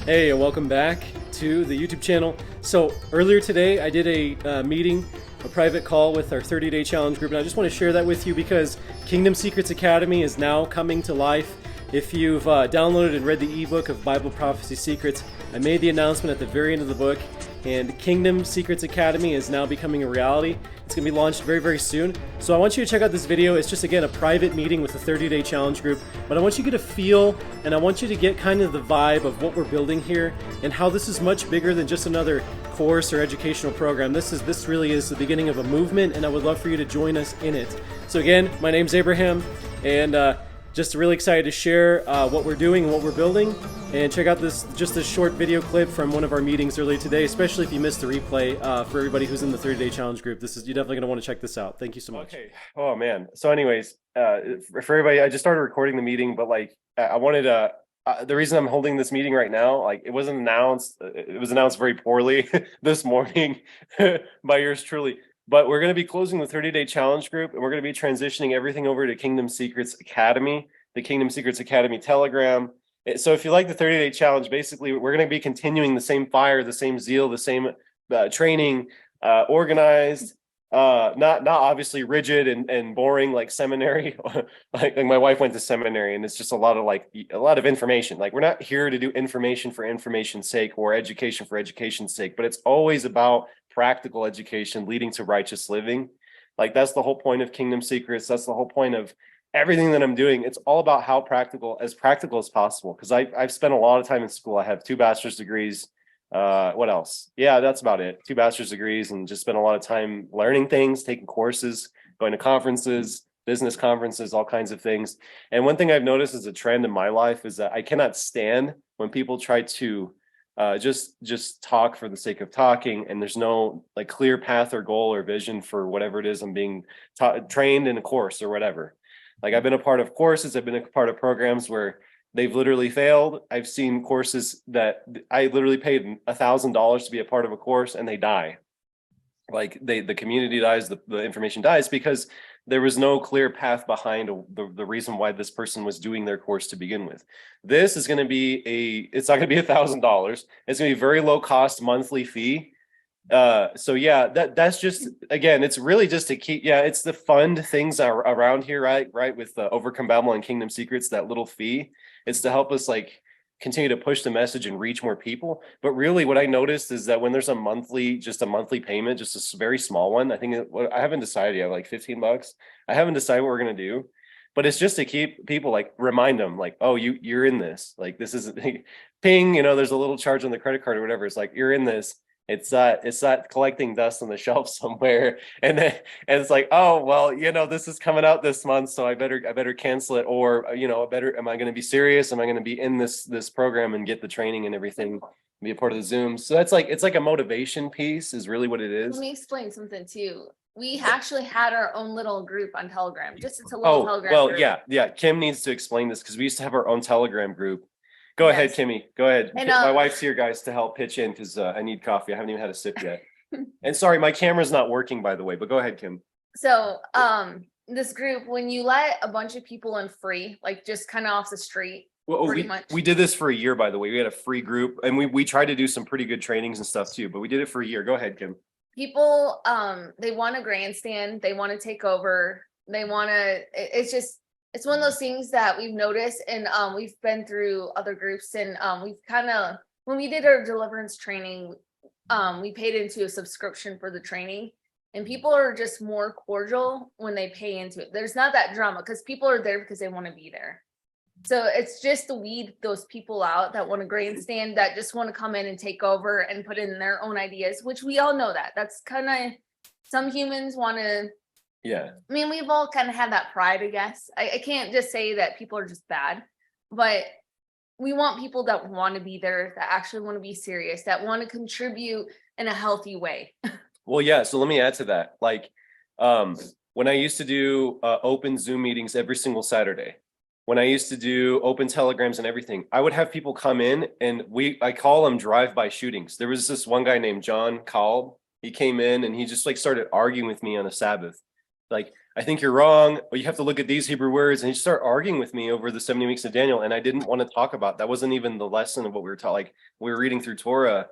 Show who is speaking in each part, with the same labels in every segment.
Speaker 1: Hey, and welcome back to the YouTube channel. So earlier today, I did a meeting, a private call with our 30-day challenge group, and I just want to share that with you because Kingdom Secrets Academy is now coming to life. If you've downloaded and read the ebook of Bible Prophecy Secrets, I made the announcement at the very end of the book, and Kingdom Secrets Academy is now becoming a reality. It's going to be launched very, very soon. So I want you to check out this video. It's just, again, a private meeting with the 30-day challenge group, but I want you to get a feel, and I want you to get kind of the vibe of what we're building here and how this is much bigger than just another course or educational program. This really is the beginning of a movement, and I would love for you to join us in it. So again, my name's Abraham, and just really excited to share what we're doing and what we're building. And check out this short video clip from one of our meetings earlier today, especially if you missed the replay. For everybody who's in the 30-day challenge group, you're definitely going to want to check this out. Thank you so much.
Speaker 2: Okay. Oh man. So anyways, for everybody, I just started recording the meeting, but I wanted to, the reason I'm holding this meeting right now, it wasn't announced. It was announced very poorly this morning by yours truly. But we're going to be closing the 30-day challenge group, and we're going to be transitioning everything over to Kingdom Secrets Academy, the Kingdom Secrets Academy Telegram. So if you like the 30-day challenge, basically, we're going to be continuing the same fire, the same zeal, the same training, organized, not obviously rigid and boring like seminary. like my wife went to seminary, and it's just a lot of information. We're not here to do information for information's sake or education for education's sake, but it's always about practical education leading to righteous living. That's the whole point of Kingdom Secrets. That's the whole point of everything that I'm doing. It's all about how practical as possible. Because I've spent a lot of time in school. I have 2 bachelor's degrees. What else? Yeah, that's about it. 2 bachelor's degrees, and just spent a lot of time learning things, taking courses, going to conferences, business conferences, all kinds of things. And one thing I've noticed as a trend in my life is that I cannot stand when people try to just talk for the sake of talking, and there's no clear path or goal or vision for whatever it is I'm being trained in a course or whatever. I've been a part of courses, I've been a part of programs where they've literally failed. I've seen courses that I literally paid $1,000 to be a part of a course, and they die. The community dies, the information dies, because there was no clear path behind the reason why this person was doing their course to begin with. This is going to be it's not going to be $1,000. It's going to be a very low cost monthly fee. So yeah, that's just, again, it's really just to keep, it's the fund things around here, right? With the Overcome Babylon and Kingdom Secrets, that little fee, it's to help us continue to push the message and reach more people. But really what I noticed is that when there's a monthly payment, just a very small one, I haven't decided yet, $15. I haven't decided what we're going to do, but it's just to keep people, remind them, oh, you're in this, this isn't ping, there's a little charge on the credit card or whatever. It's you're in this. It's not collecting dust on the shelf somewhere, and it's oh well, this is coming out this month, so I better cancel it, or am I going to be serious? Am I going to be in this program and get the training and everything, be a part of the Zoom? So that's it's a motivation piece is really what it is.
Speaker 3: Let me explain something too. We actually had our own little group on Telegram. It's a little Telegram group.
Speaker 2: Yeah. Kim needs to explain this because we used to have our own Telegram group. Go ahead, Kimmy. Go ahead. And, my wife's here, guys, to help pitch in because I need coffee. I haven't even had a sip yet. And sorry, my camera's not working, by the way, but go ahead, Kim.
Speaker 3: So this group, when you let a bunch of people in free, just kind of off the street,
Speaker 2: we did this for a year, by the way. We had a free group, and we tried to do some pretty good trainings and stuff too, but we did it for a year. Go ahead, Kim.
Speaker 3: People, they want to grandstand. They want to take over. They want to, it's one of those things that we've noticed, and we've been through other groups, and we've when we did our deliverance training, we paid into a subscription for the training, and people are just more cordial when they pay into it. There's not that drama because people are there because they want to be there. So it's just to weed those people out that want to grandstand, that just want to come in and take over and put in their own ideas, which we all know that's kind of, some humans want to.
Speaker 2: Yeah.
Speaker 3: I mean, we've all kind of had that pride, I guess. I can't just say that people are just bad, but we want people that want to be there, that actually want to be serious, that want to contribute in a healthy way.
Speaker 2: Well, yeah. So let me add to that. When I used to do open Zoom meetings every single Saturday, when I used to do open telegrams and everything, I would have people come in, and I call them drive-by shootings. There was this one guy named John Call. He came in and he just started arguing with me on a Sabbath. I think you're wrong, but you have to look at these Hebrew words. And he started arguing with me over the 70 weeks of Daniel. And I didn't want to talk about that. Wasn't even the lesson of what we were taught. Like we were reading through Torah,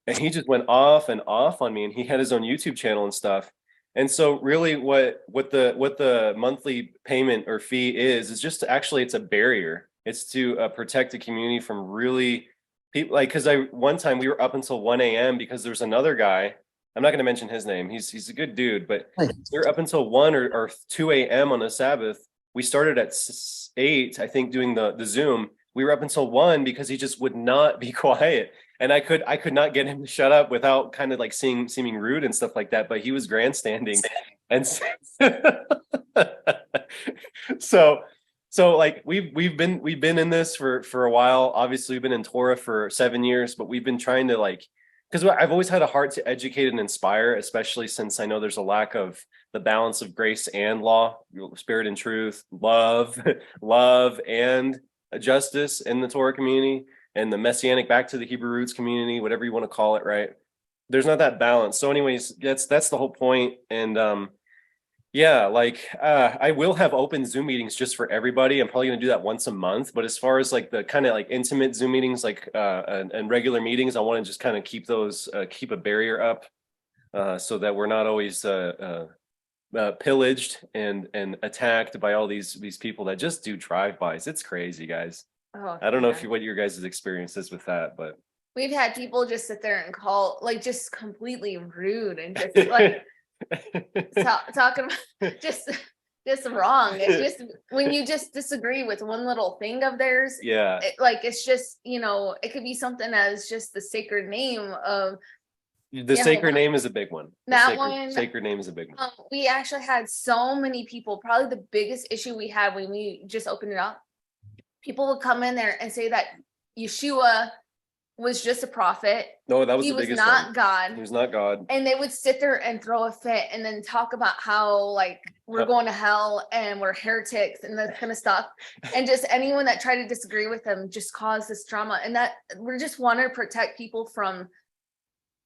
Speaker 2: and he just went off and off on me. And he had his own YouTube channel and stuff. And so really what the monthly payment or fee is just actually, it's a barrier. It's to protect the community from really people, like, because one time we were up until 1 a.m. because there's another guy. I'm not going to mention his name. He's a good dude, but we were up until 1 or 2 a.m. on a Sabbath. We started at 8, I think, doing the Zoom. We were up until 1 because he just would not be quiet. And I could not get him to shut up without kind of like seeming rude and stuff like that. But he was grandstanding. And so like we've been in this for a while. Obviously, we've been in Torah for 7 years, but we've been trying to, like, because I've always had a heart to educate and inspire, especially since I know there's a lack of the balance of grace and law, spirit and truth, love, love and justice in the Torah community, and the Messianic back to the Hebrew roots community, whatever you want to call it, right? There's not that balance. So anyways, that's the whole point. And yeah, like I will have open Zoom meetings just for everybody. I'm probably going to do that once a month. But as far as like the kind of like intimate Zoom meetings, like and regular meetings, I want to just kind of keep those, keep a barrier up so that we're not always pillaged and attacked by all these people that just do drive-bys. It's crazy, guys.
Speaker 3: Oh,
Speaker 2: I don't know what your guys' experience is with that, but
Speaker 3: we've had people just sit there and call, like, just completely rude and just like talking about just wrong. It's just when you just disagree with one little thing of theirs.
Speaker 2: Yeah,
Speaker 3: it's just, it could be something as just the sacred name of
Speaker 2: the sacred name is a big one. Sacred name is a big one.
Speaker 3: We actually had so many people. Probably the biggest issue we had when we just opened it up, people would come in there and say that Yeshua was just a prophet.
Speaker 2: No, that was
Speaker 3: he
Speaker 2: the
Speaker 3: was
Speaker 2: biggest
Speaker 3: not
Speaker 2: one.
Speaker 3: God.
Speaker 2: He was not God.
Speaker 3: And they would sit there and throw a fit and then talk about how, like, we're going to hell and we're heretics and that kind of stuff. And just anyone that tried to disagree with them just caused this drama. And that we just want to protect people from,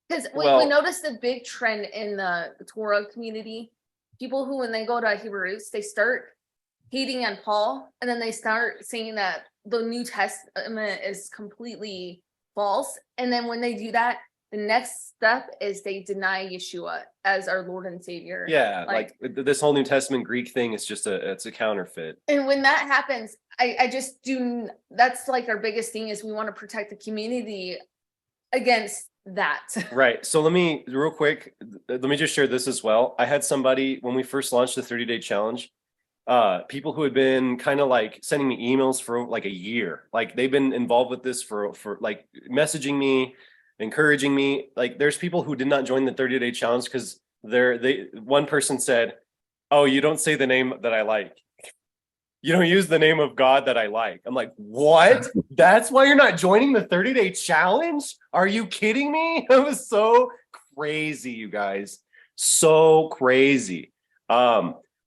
Speaker 3: because we noticed a big trend in the Torah community. People who, when they go to Hebrew roots, they start hating on Paul, and then they start saying that the New Testament is completely false. And then when they do that, the next step is they deny Yeshua as our Lord and Savior.
Speaker 2: Yeah, like this whole New Testament Greek thing is just it's a counterfeit.
Speaker 3: And when that happens, I just do. That's like our biggest thing is we want to protect the community against that. Right.
Speaker 2: So let me real quick, let me just share this as well. I had somebody when we first launched the 30-day challenge. People who had been kind of like sending me emails for like a year, like they've been involved with this for like messaging me, encouraging me. Like there's people who did not join the 30-day challenge because one person said, "Oh, you don't say the name that I like. You don't use the name of God that I like." I'm like, what? That's why you're not joining the 30-day challenge? Are you kidding me? It was so crazy, you guys. So crazy.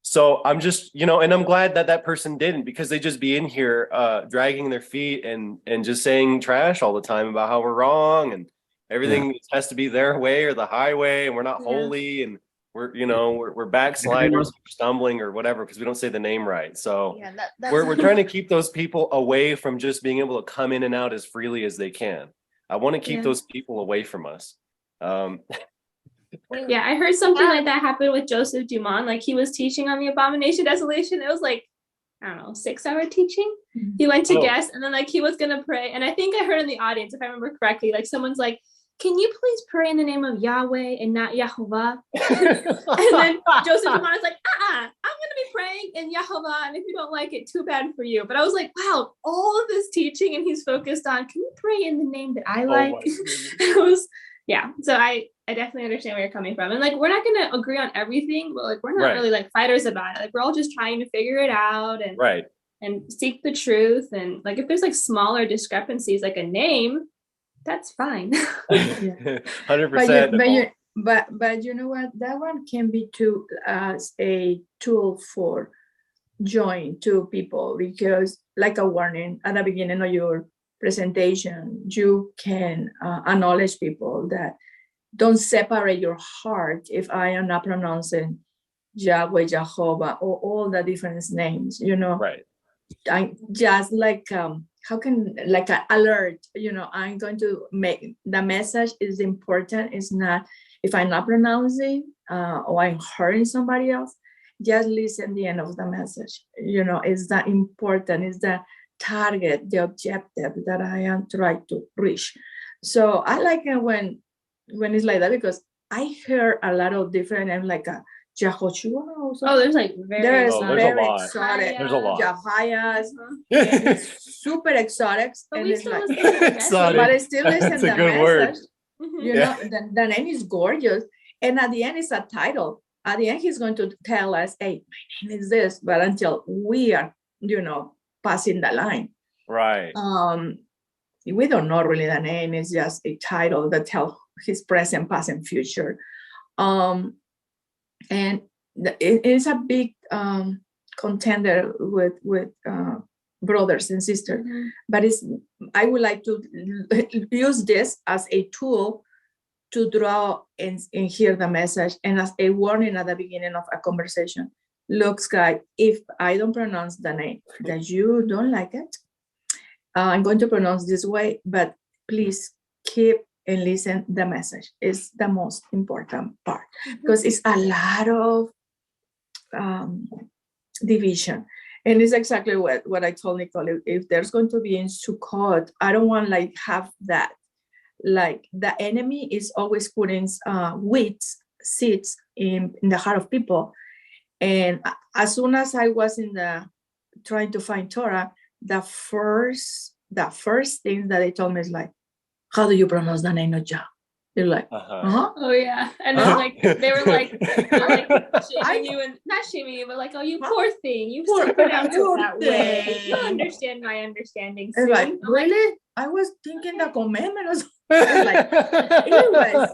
Speaker 2: So I'm just, and I'm glad that person didn't, because they just be in here dragging their feet and just saying trash all the time about how we're wrong and everything has to be their way or the highway, and we're not holy, and we're backsliders, stumbling or whatever because we don't say the name right. So we're trying to keep those people away from just being able to come in and out as freely as they can. I want to keep those people away from us.
Speaker 4: Yeah, I heard something like that happen with Joseph Dumont. Like he was teaching on the abomination desolation. It was like, I don't know, 6-hour teaching. He went to guest, and then like he was gonna pray. And I think I heard in the audience, if I remember correctly, like someone's like, "Can you please pray in the name of Yahweh and not Yahovah?" And then Joseph Dumont is like, I'm gonna be praying in Yahovah, and if you don't like it, too bad for you. But I was like, wow, all of this teaching, and he's focused on, can you pray in the name that I like? It was, so I definitely understand where you're coming from. And like, we're not going to agree on everything, but like, we're not really like fighters about it. Like, we're all just trying to figure it out and seek the truth. And like, if there's like smaller discrepancies, like a name, that's fine.
Speaker 2: 100%.
Speaker 5: But you know what? That one can be too as a tool for join two people, because like a warning at the beginning of your presentation, you can acknowledge people that don't separate your heart if I am not pronouncing Yahweh, Jehovah, or all the different names,
Speaker 2: Right.
Speaker 5: I just like how can like an alert, I'm going to make the message is important. It's not if I'm not pronouncing or I'm hurting somebody else, just listen the end of the message. It's the important, it's the target, the objective that I am trying to reach. So I like it when it's like that because I hear a lot of different and like a Jehoshua also.
Speaker 4: Oh, there's like very
Speaker 2: Oh, there's a
Speaker 5: very
Speaker 2: lot.
Speaker 5: exotic.
Speaker 2: There's a lot.
Speaker 5: Jahayas,
Speaker 4: Uh-huh.
Speaker 5: and it's super exotic.
Speaker 4: But
Speaker 5: And
Speaker 4: we
Speaker 5: it's
Speaker 4: still
Speaker 5: like,
Speaker 4: listen to the message.
Speaker 2: Exotic.
Speaker 5: but I still listen
Speaker 2: That's
Speaker 5: to
Speaker 2: a
Speaker 5: the
Speaker 2: good word.
Speaker 5: message.
Speaker 4: Mhm.
Speaker 5: The name is gorgeous. And at the end, it's a title. At the end, he's going to tell us, hey, my name is this. But until we are, passing the line,
Speaker 2: Right.
Speaker 5: we don't know really the name. It's just a title that tells his present, past, and future. And it is a big contender with brothers and sisters.
Speaker 4: Mhm.
Speaker 5: But I would like to use this as a tool to draw and hear the message, and as a warning at the beginning of a conversation. Looks like if I don't pronounce the name that you don't like it, I'm going to pronounce this way, but please keep and listen the message. Is the most important part because it's a lot of division. And it's exactly what I told Nicole. If there's going to be in Sukkot, I don't want like have that. Like the enemy is always putting weeds, seeds in the heart of people. And as soon as I was trying to find Torah, the first thing that they told me is like, how do you pronounce the name of Jah? They're like,
Speaker 4: Oh yeah, and then like they were like shaming you and not shaming you, but like, oh, you poor thing, you still pronounce it that way. You'll understand my understanding soon.
Speaker 5: Like,
Speaker 4: I'm
Speaker 5: really? I was thinking the commandment was anyways.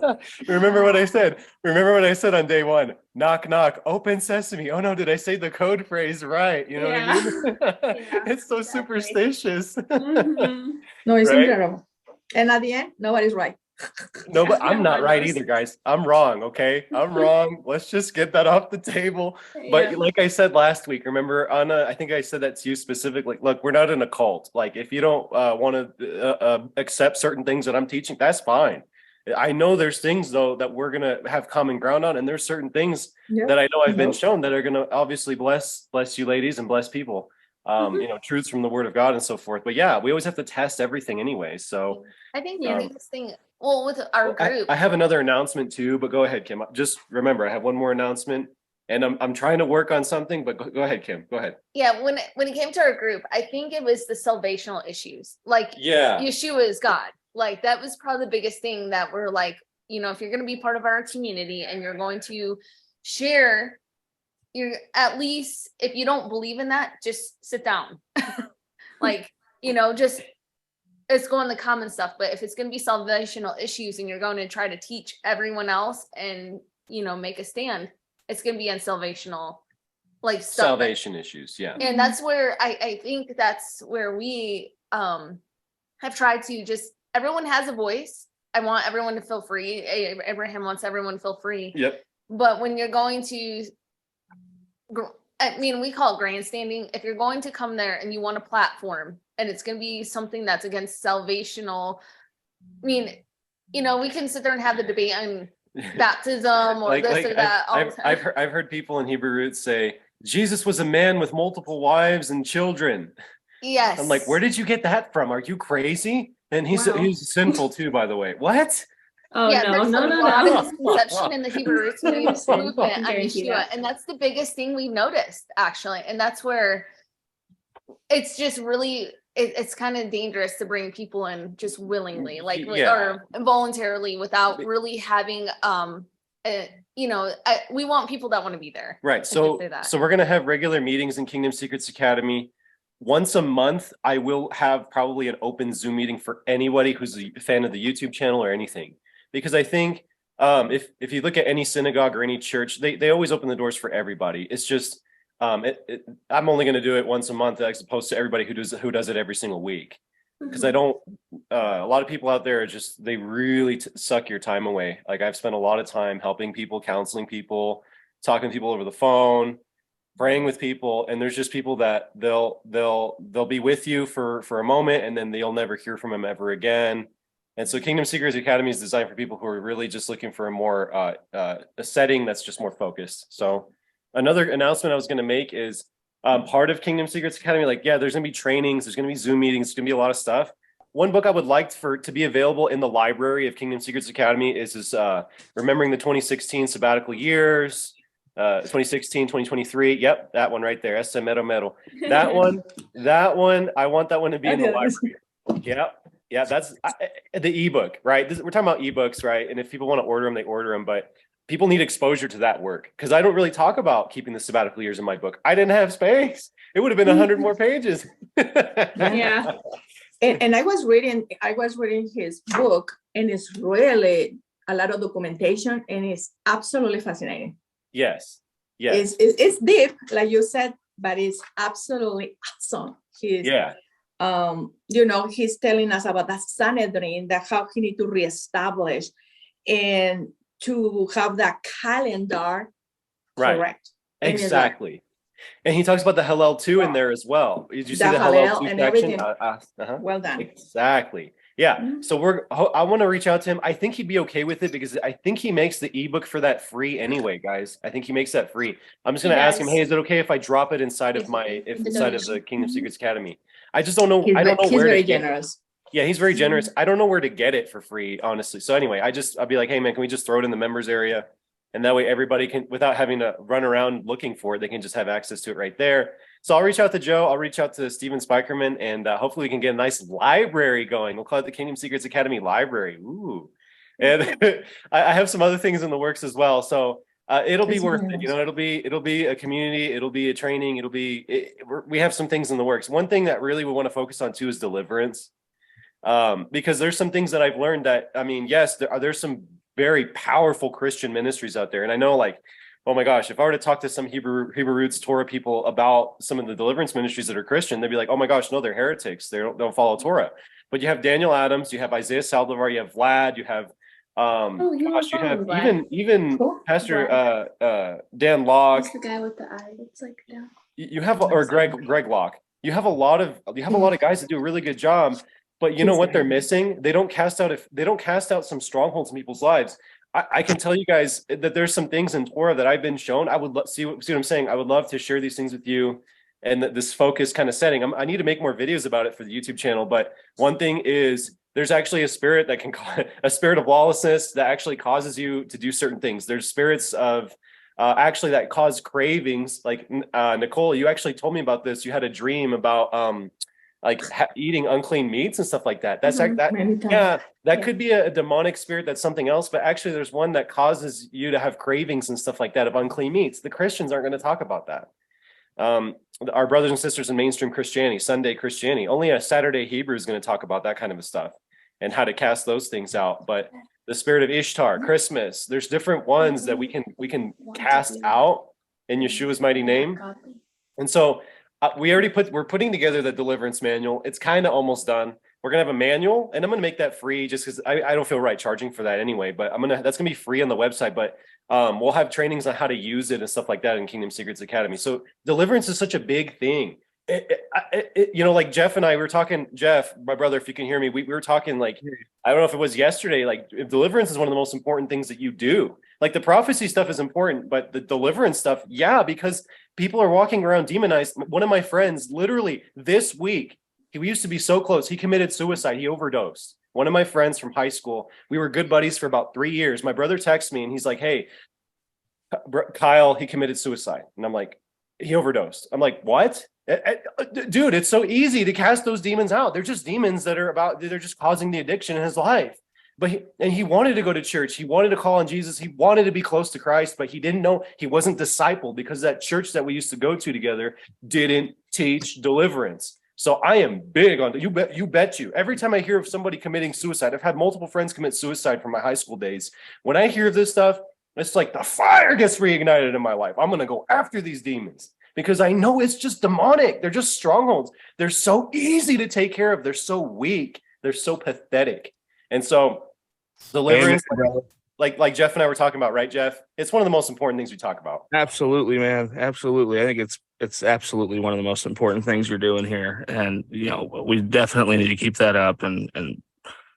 Speaker 2: Remember what I said? Remember what I said on day one? Knock, knock, open sesame. Oh no, did I say the code phrase right? You know what I mean?
Speaker 4: Yeah,
Speaker 2: It's so
Speaker 4: exactly.
Speaker 2: superstitious.
Speaker 4: Mhm.
Speaker 5: No, it's
Speaker 2: Right?
Speaker 5: incredible. And at the end, nobody's right.
Speaker 2: No, but I'm not
Speaker 4: Everyone
Speaker 2: right
Speaker 4: knows.
Speaker 2: either, guys. I'm wrong, okay? I'm wrong. Let's just get that off the table. But
Speaker 4: Yeah.
Speaker 2: like I said last week, remember, Anna, I think I said that to you specifically. Look, we're not in a cult. Like, if you don't want to accept certain things that I'm teaching, that's fine. I know there's things, though, that we're going to have common ground on. And there's certain things that I know I've been shown that are going to obviously bless you ladies and bless people. Truths from the word of God and so forth. But yeah, we always have to test everything anyway. So
Speaker 3: I think the
Speaker 4: Yeah.
Speaker 3: biggest thing, well, with our group,
Speaker 2: I have another announcement too, but go ahead, Kim. Just remember, I have one more announcement, and I'm trying to work on something. But go ahead, Kim. Go ahead.
Speaker 3: yeah, when it came to our group, I think it was the salvational issues. Like,
Speaker 2: Yeah.
Speaker 3: Yeshua is God. Like, that was probably the biggest thing that we're like, if you're going to be part of our community and you're going to share, at least if you don't believe in that, just sit down. Like, just it's going the common stuff. But if it's going to be salvational issues and you're going to try to teach everyone else and make a stand, it's going to be on salvational like stuff.
Speaker 2: Salvation issues, yeah.
Speaker 3: And that's where I think that's where we have tried to just, everyone has a voice. I want everyone to feel free. Abraham wants everyone to feel free.
Speaker 2: Yep.
Speaker 3: But when you're going to, we call it grandstanding. If you're going to come there and you want a platform and it's going to be something that's against salvational, we can sit there and have the debate on baptism or this or that.
Speaker 2: I've heard people in Hebrew roots say Jesus was a man with multiple wives and children.
Speaker 3: Yes.
Speaker 2: I'm like, where did you get that from? Are you crazy? And he's sinful too, by the way. What?
Speaker 4: Oh
Speaker 3: yeah,
Speaker 4: no,
Speaker 3: there's
Speaker 4: no,
Speaker 3: a
Speaker 4: no,
Speaker 3: lot
Speaker 4: no.
Speaker 3: of misconception in the Hebrew roots movement on
Speaker 4: Guarantee
Speaker 3: Yeshua,
Speaker 4: that.
Speaker 3: and that's the biggest thing we've noticed actually, and that's where it's just really it's kind of dangerous to bring people in just willingly, like or involuntarily, without really having we want people that want to be there.
Speaker 2: Right. So we're gonna have regular meetings in Kingdom Secrets Academy. Once a month, I will have probably an open Zoom meeting for anybody who's a fan of the YouTube channel or anything. Because I think if you look at any synagogue or any church, they always open the doors for everybody. It's just I'm only going to do it once a month as opposed to everybody who does it every single week. Because I don't a lot of people out there are just they really suck your time away. Like I've spent a lot of time helping people, counseling people, talking to people over the phone, praying with people, and there's just people that they'll be with you for a moment, and then you'll never hear from them ever again. And so Kingdom Seekers Academy is designed for people who are really just looking for a more a setting that's just more focused. So another announcement I was going to make is part of Kingdom Secrets Academy, like, yeah, there's going to be trainings, there's going to be Zoom meetings, there's going to be a lot of stuff. One book I would like to be available in the library of Kingdom Secrets Academy is Remembering the 2016 Sabbatical Years, 2016, 2023. Yep, that one right there. Ese mero mero. That one, I want that one to be in the library. Yep. Yeah, that's the ebook, right? We're talking about ebooks, right? And if people want to order them, they order them. But people need exposure to that work, because I don't really talk about keeping the sabbatical years in my book. I didn't have space. It would have been 100 more pages.
Speaker 4: Yeah.
Speaker 5: And I was reading his book, and it's really a lot of documentation, and it's absolutely fascinating.
Speaker 2: Yes. Yes.
Speaker 5: It's deep, like you said, but it's absolutely awesome.
Speaker 2: Yeah.
Speaker 5: He's telling us about that Sanhedrin, that how he need to reestablish and to have that calendar correct.
Speaker 2: Exactly. And he talks about the Hallel too in there as well. Did you see the Hallel 2 section?
Speaker 5: Well done.
Speaker 2: Exactly. Yeah. So I want to reach out to him. I think he'd be okay with it, because I think he makes the ebook for that free anyway, guys. I think he makes that free. I'm just going to ask him, hey, is it okay if I drop it inside of the Kingdom Secrets Academy? I just don't know. I don't know where to get it. Yeah, he's very generous. I don't know where to get it for free, honestly. So anyway, I'll be like, hey man, can we just throw it in the members area? And that way everybody can, without having to run around looking for it, they can just have access to it right there. So I'll reach out to Joe. I'll reach out to Steven Spikerman, and hopefully we can get a nice library going. We'll call it the Kingdom Secrets Academy Library. Ooh. And I have some other things in the works as well. So it'll be worth it. It'll be a community. It'll be a training. We have some things in the works. One thing that really we want to focus on too is deliverance. Because there's some things that I've learned that, yes, there's some very powerful Christian ministries out there. And I know, like, oh my gosh, if I were to talk to some Hebrew roots Torah people about some of the deliverance ministries that are Christian, they'd be like, oh my gosh, no, they're heretics. They don't follow Torah. But you have Daniel Adams, you have Isaiah Saldivar, you have Vlad, you have even Pastor Dan Locke.
Speaker 4: That's the guy with the eye that's like down.
Speaker 2: You have, or Greg Locke. You have a lot of guys that do a really good job. But you know what they're missing? They don't cast out some strongholds in people's lives. I can tell you guys that there's some things in Torah that I've been shown. I would see what I'm saying. I would love to share these things with you, and this focus kind of setting. I need to make more videos about it for the YouTube channel. But one thing is, there's actually a spirit that can a spirit of lawlessness that actually causes you to do certain things. There's spirits of actually that cause cravings. Like Nicole, you actually told me about this. You had a dream about eating unclean meats and stuff like that. That's that could be a demonic spirit. That's something else. But actually there's one that causes you to have cravings and stuff like that of unclean meats. The Christians aren't going to talk about that. Our brothers and sisters in mainstream Christianity, Sunday Christianity, only a Saturday Hebrew is going to talk about that kind of stuff and how to cast those things out. But the spirit of Ishtar, Christmas, there's different ones that we can cast out in Yeshua's mighty name. And so we're putting together the deliverance manual. It's kind of almost done. We're gonna have a manual, and I'm gonna make that free just because I don't feel right charging for that anyway. But that's gonna be free on the website. But we'll have trainings on how to use it and stuff like that in Kingdom Secrets Academy. So deliverance is such a big thing. Like Jeff and I were talking. Jeff, my brother, if you can hear me, we were talking, like, I don't know if it was yesterday. Like, deliverance is one of the most important things that you do. Like, the prophecy stuff is important, but the deliverance stuff, yeah, because people are walking around demonized. One of my friends, literally this week, we used to be so close. He committed suicide. He overdosed. One of my friends from high school. We were good buddies for about 3 years. My brother texts me and he's like, "Hey, Kyle, he committed suicide." And I'm like, "He overdosed." I'm like, "What?" Dude, it's so easy to cast those demons out. They're just demons they're just causing the addiction in his life. But he wanted to go to church. He wanted to call on Jesus. He wanted to be close to Christ, but he didn't know he wasn't discipled because that church that we used to go to together didn't teach deliverance. So I am big on you bet you. Every time I hear of somebody committing suicide, I've had multiple friends commit suicide from my high school days. When I hear this stuff, it's like the fire gets reignited in my life. I'm going to go after these demons because I know it's just demonic. They're just strongholds. They're so easy to take care of. They're so weak. They're so pathetic. And so deliverance like Jeff and I were talking about, right, Jeff? It's one of the most important things we talk about.
Speaker 6: Absolutely, man. Absolutely. I think it's absolutely one of the most important things you're doing here. And, we definitely need to keep that up and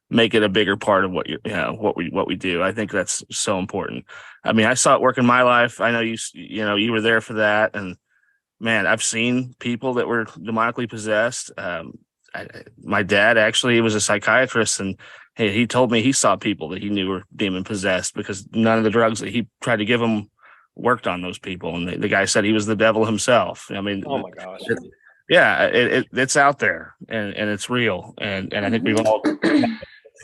Speaker 6: make it a bigger part of what what we do. I think that's so important. I mean, I saw it work in my life. I know you were there for that. And man, I've seen people that were demonically possessed. My dad actually was a psychiatrist, and he told me he saw people that he knew were demon possessed because none of the drugs that he tried to give them worked on those people. And the guy said he was the devil himself. I mean,
Speaker 2: oh my gosh.
Speaker 6: It's out there and it's real. And I think we've all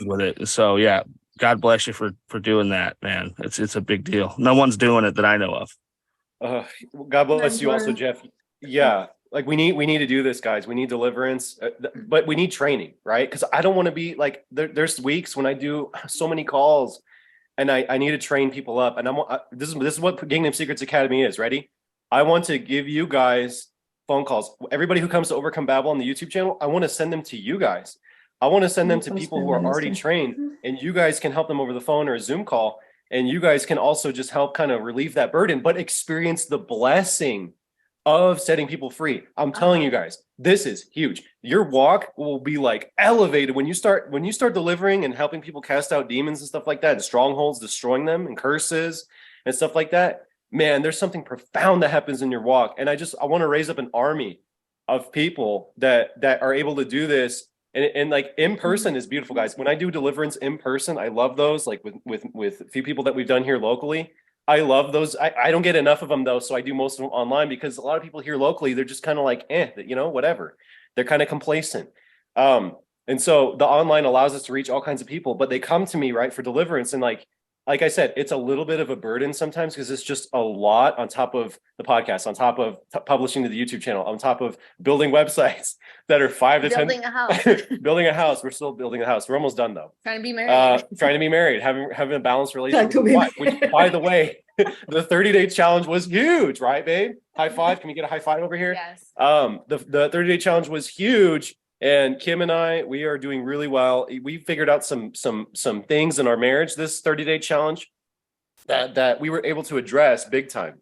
Speaker 6: with it. So yeah, God bless you for doing that, man. It's a big deal. No one's doing it that I know of.
Speaker 2: God bless you also, Jeff. Yeah. Like we need to do this, guys. We need deliverance, but we need training, right? Because I don't want to be like there's weeks when I do so many calls, and I need to train people up. And this is what Kingdom Secrets Academy is. Ready? I want to give you guys phone calls. Everybody who comes to Overcome Babel on the YouTube channel, I want to send them to you guys. I want to send them to people who are already trained, and you guys can help them over the phone or a Zoom call, and you guys can also just help kind of relieve that burden, but experience the blessing of setting people free. I'm telling you guys, this is huge. Your walk will be like elevated when you start delivering and helping people cast out demons and stuff like that, and strongholds, destroying them, and curses and stuff like that. Man, there's something profound that happens in your walk. And I want to raise up an army of people that are able to do this. And like in person is beautiful, guys. When I do deliverance in person, I love those, like with a few people that we've done here locally. I love those. I don't get enough of them though. So I do most of them online because a lot of people here locally, they're just kind of like, whatever. They're kind of complacent. And so the online allows us to reach all kinds of people, but they come to me, right, for deliverance. And like I said, it's a little bit of a burden sometimes because it's just a lot on top of the podcast, on top of publishing to the YouTube channel, on top of building websites that are 5 to 10.
Speaker 3: Building a house.
Speaker 2: Building a house. We're still building a house. We're almost done though.
Speaker 3: Trying to be married.
Speaker 2: Trying to be married, having a balanced relationship. Which, by the way, the 30-day challenge was huge, right, babe? High five. Can we get a high five over here?
Speaker 3: Yes.
Speaker 2: The 30-day challenge was huge. And Kim and I, we are doing really well. We figured out some things in our marriage, this 30-day challenge, that we were able to address big time.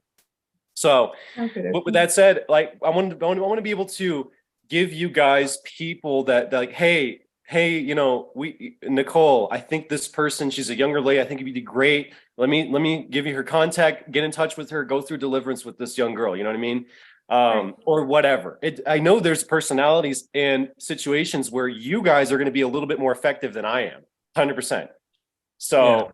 Speaker 2: So, but with that said, like I want to be able to give you guys people that like, hey, Nicole, I think this person, she's a younger lady. I think it'd be great. Let me give you her contact. Get in touch with her. Go through deliverance with this young girl. You know what I mean? Or whatever. I know there's personalities and situations where you guys are going to be a little bit more effective than I am, 100%. So,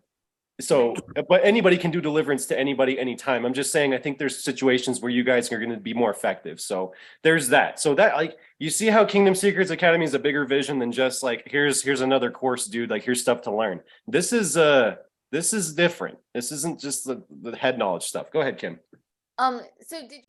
Speaker 2: but anybody can do deliverance to anybody, anytime. I'm just saying, I think there's situations where you guys are going to be more effective. So there's that. So that, like, you see how Kingdom Secrets Academy is a bigger vision than just like, here's another course, dude. Like, here's stuff to learn. This is different. This isn't just the head knowledge stuff. Go ahead, Kim.
Speaker 3: So did